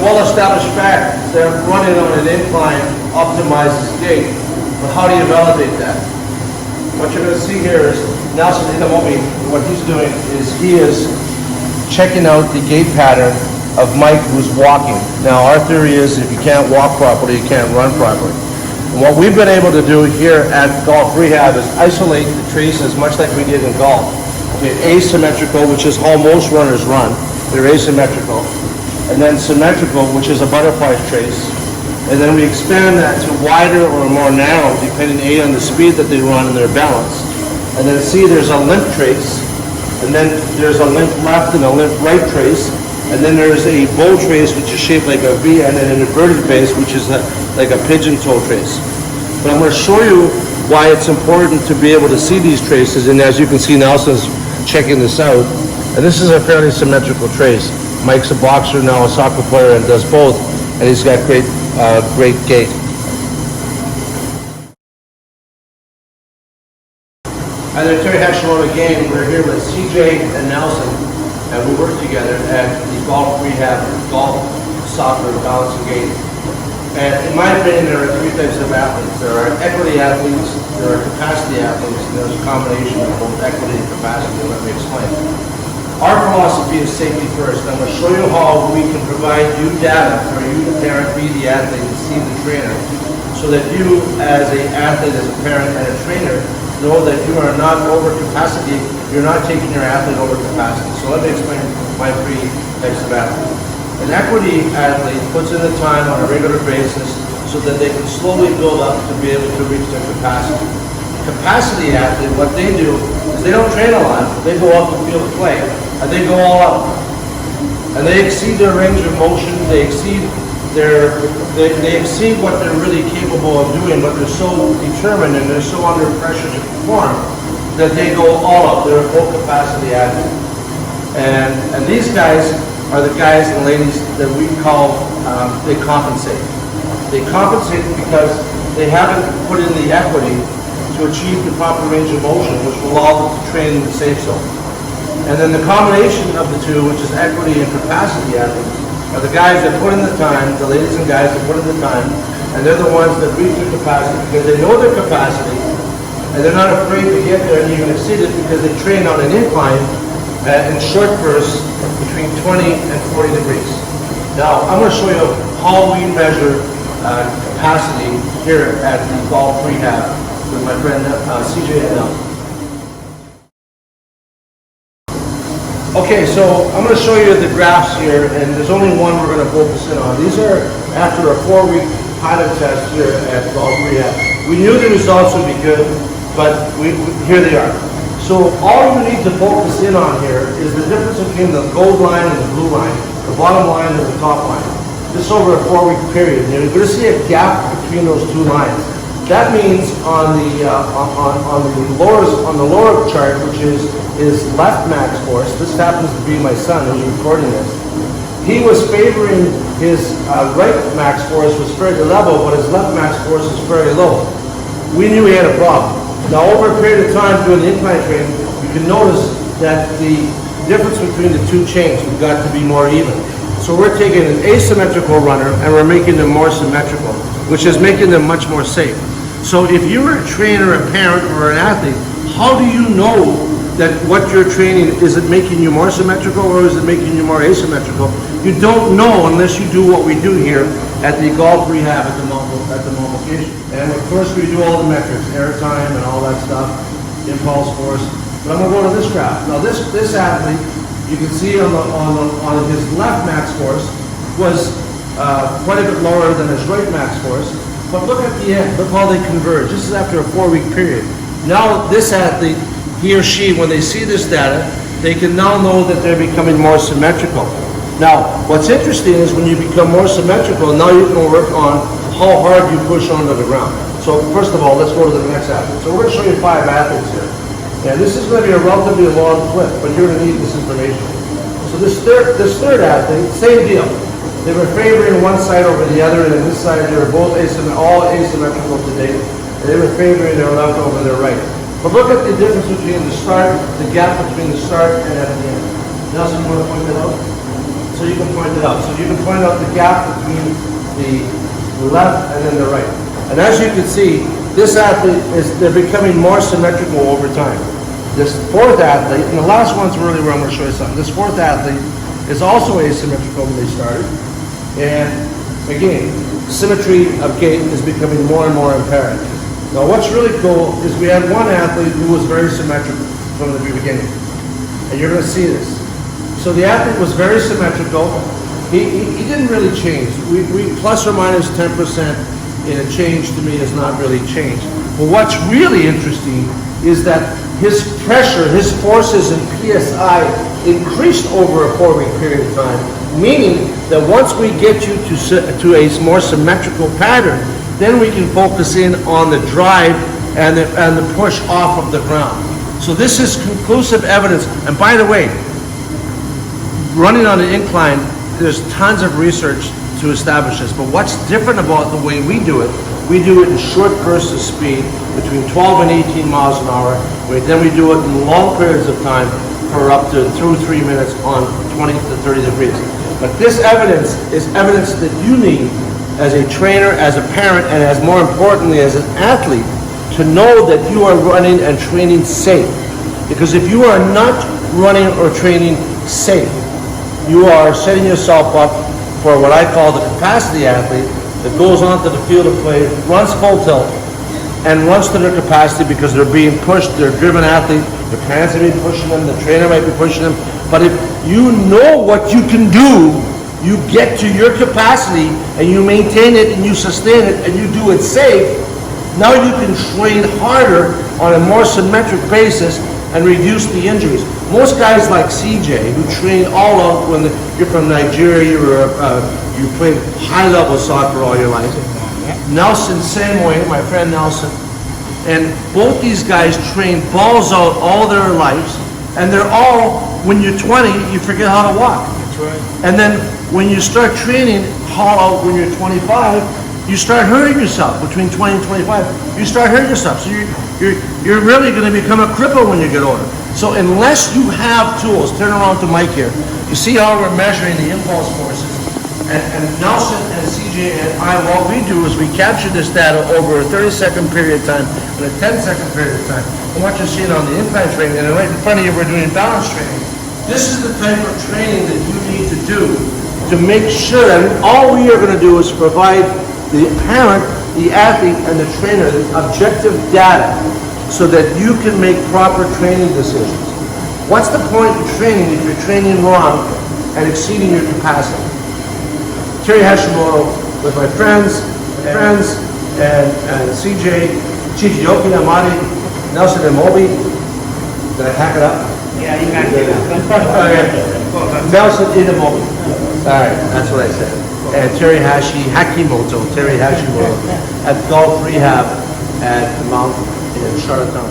well-established fact that running on an incline optimizes gait, but how do you validate that? What you're going to see here is Nelson in the moment, what he's doing is he is checking out the gait pattern of Mike who's walking. Now our theory is if you can't walk properly, you can't run properly. And what we've been able to do here at Golf Rehab is isolate the traces much like we did in golf. Okay, asymmetrical, which is how most runners run. They're asymmetrical. And then symmetrical, which is a butterfly trace. And then we expand that to wider or more narrow, depending A on the speed that they run and their balance. And then C, there's a limp trace. And then there's a limp left and a limp right trace. And then there's a bow trace, which is shaped like a V, and then an inverted base, which is like a pigeon toe trace. But I'm going to show you why it's important to be able to see these traces. And as you can see, Nelson's checking this out. And this is a fairly symmetrical trace. Mike's a boxer now, a soccer player, and does both, and he's got great gait. Hi there, Terry Hashimoto again. We're here with CJ and Nelson, and we work together at the Golf Rehab, Golf, Soccer, Balance and Gait. And in my opinion, there are three types of athletes. There are equity athletes, there are capacity athletes, and there's a combination of both equity and capacity. Let me explain. Our philosophy is safety first. I'm going to show you how we can provide you data for you, the parent, be the athlete, and see the trainer, so that you, as an athlete, as a parent, and a trainer, know that you are not over capacity. You're not taking your athlete over capacity. So let me explain my three types of athletes. An equity athlete puts in the time on a regular basis so that they can slowly build up to be able to reach their capacity. Capacity athlete, what they do is they don't train a lot. They go out the field to play, and they go all out. And they exceed their range of motion. They exceed they exceed what they're really capable of doing, but they're so determined and they're so under pressure to perform that they go all out. They're a full capacity athlete. And these guys are the guys and ladies that we call, they compensate. They compensate because they haven't put in the equity to achieve the proper range of motion, which will allow them to train in the safe zone. And then the combination of the two, which is equity and capacity athletes, are the guys that put in the time, the ladies and guys that put in the time, and they're the ones that reach their capacity because they know their capacity, and they're not afraid to get there and even exceed it because they train on an incline in short bursts between 20 and 40 degrees. Now, I'm going to show you how we measure capacity here at the Golf Rehab with my friend CJ and Nelson. Okay, so I'm going to show you the graphs here, and there's only one we're going to focus in on. These are after a 4-week pilot test here at Golf Rehab. We knew the results would be good, but here they are. So all you need to focus in on here is the difference between the gold line and the blue line, the bottom line and the top line. This over a 4-week period. And you're going to see a gap between those two lines. That means on the lower chart, which is left max force, this happens to be my son who's recording this. He was favoring his right max force was fairly level, but his left max force is very low. We knew he had a problem. Now over a period of time doing the incline training, you can notice that the difference between the two chains have got to be more even. So we're taking an asymmetrical runner and we're making them more symmetrical, which is making them much more safe. So if you're a trainer, a parent, or an athlete, how do you know that what you're training, is it making you more symmetrical or is it making you more asymmetrical? You don't know unless you do what we do here at the Golf Rehab at the mobile location. And of course we do all the metrics, air time and all that stuff, impulse force. But I'm going to go to this graph. Now this athlete, you can see on his left max force was quite a bit lower than his right max force. But look at the end, look how they converge. This is after a 4-week period. Now this athlete, he or she, when they see this data, they can now know that they're becoming more symmetrical. Now, what's interesting is when you become more symmetrical, now you can work on how hard you push onto the ground. So first of all, let's go to the next athlete. So we're going to show you 5 athletes here. And this is going to be a relatively long clip, but you're going to need this information. So this third athlete, same deal. They were favoring one side over the other, and on this side they were both all asymmetrical to date. And they were favoring their left over their right. But look at the difference between the start, the gap between the start and at the end. Nelson, you want to point that out? so you can point it out. So you can point out the gap between the left and then the right. And as you can see, this athlete they're becoming more symmetrical over time. This fourth athlete, and the last one's really where I'm going to show you something. This fourth athlete is also asymmetrical when they started. And again, symmetry of gait is becoming more and more apparent. Now what's really cool is we had one athlete who was very symmetrical from the beginning. And you're going to see this. So the athlete was very symmetrical. He didn't really change. We plus or minus 10% in a change to me is not really change. But what's really interesting is that his pressure, his forces in PSI increased over a 4-week period of time, meaning that once we get you to a more symmetrical pattern, then we can focus in on the drive and the push off of the ground. So this is conclusive evidence. And by the way, running on an incline, there's tons of research to establish this. But what's different about the way we do it in short bursts of speed, between 12 and 18 miles an hour. Then we do it in long periods of time for up to 2 or 3 minutes on 20 to 30 degrees. But this evidence is evidence that you need as a trainer, as a parent, and as more importantly as an athlete, to know that you are running and training safe. Because if you are not running or training safe, you are setting yourself up for what I call the capacity athlete that goes onto the field of play, runs full tilt, and runs to their capacity because they're being pushed, they're a driven athlete, their parents are pushing them, the trainer might be pushing them. But if you know what you can do, you get to your capacity and you maintain it and you sustain it and you do it safe, now you can train harder on a more symmetric basis and reduce the injuries. Most guys like CJ, who train all out when you're from Nigeria, you played high-level soccer all your life. Nelson, same way, my friend Nelson. And both these guys train balls out all their lives, and they're all, when you're 20, you forget how to walk. That's right. And then when you start training haul out when you're 25, you start hurting yourself. Between 20 and 25, you start hurting yourself. So you're really going to become a cripple when you get older. So unless you have tools, turn around to Mike here. You see how we're measuring the impulse forces. And Nelson and CJ and I, what we do is we capture this data over a 30-second period of time and a 10-second period of time. And what you're seeing on the incline training, and right in front of you, we're doing balance training. This is the type of training that you need to do to make sure that all we are going to do is provide the parent, the athlete, and the trainer the objective data so that you can make proper training decisions. What's the point of training if you're training wrong and exceeding your capacity? Terry Hashimoto with my friends and CJ, Chichiyoki Amadi, Nelson and Moby. Did I hack it up? Yeah, you got it. Okay. Nelson Inamobi. All right, that's what I said. And Terry Hashimoto at Golf Rehab at Mount in Charlottetown.